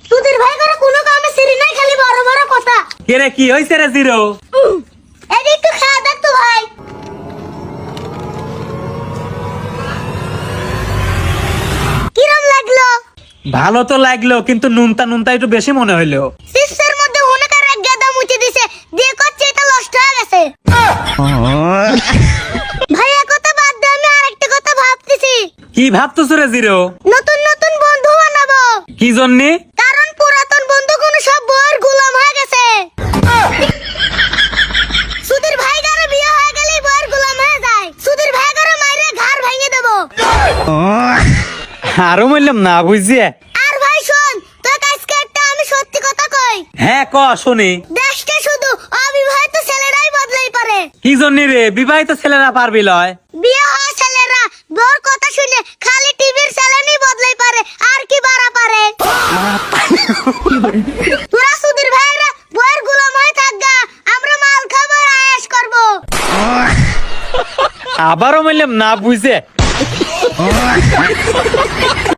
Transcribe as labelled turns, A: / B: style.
A: সুধীর ভাই করে কোনো কামে সিরি নাই, খালি বড় বড় কথা।
B: কে রে, কি হইছে রে জিরো?
A: এই একটু খাওয়া দেখ তো ভাই। কিরম লাগলো?
B: ভালো তো লাগলো, কিন্তু নুনতা নুনতা একটু বেশি মনে হইলো।
A: চিপসের মধ্যে হুনকার এক গাদা মুছে দিছে, দিয়ে করছে এটা নষ্ট হয়ে গেছে। ভাইয়া কথা বাদ দে, আমি আরেকটা কথা ভাবতেছি।
B: কি ভাবতেছ রে জিরো?
A: নতুন নতুন বন্ধু বানাবো।
B: কি জন্যে?
A: কারণ পুরাতন বন্ধুগুলো সব বউয়ের গোলাম হয়ে গেছে। সুধীর ভাই গারে বিয়ে হয়ে গেলেই বউয়ের গোলাম হয়ে যায়। সুধীর ভাই গারে মাইরে ঘাড় ভেঙে দেবো।
B: আরো বললাম না বুঝিয়ে।
A: আর ভাই শোন, তোর কাছে একটা আমি সত্যি কথা কই।
B: হ্যাঁ ক শুনি।
A: দেশটা শুধু অবিবাহিত ছেলেরাই বদলাই পারে।
B: কি জন্য রে? বিবাহিত ছেলেরা পারবি লয়?
A: বিয়ে হওয়া ছেলেরা বউর কথা শুনে খালি টিভির চ্যানেলই বদলাই পারে, আর কি বাড়া পারে। তোরা সুধীর ভাইরা বউয়ের গোলাম হয়ে থাকগা, আমরা মাল খাবো আর আয়েশ করবো।
B: আবারও বললাম না বুঝে।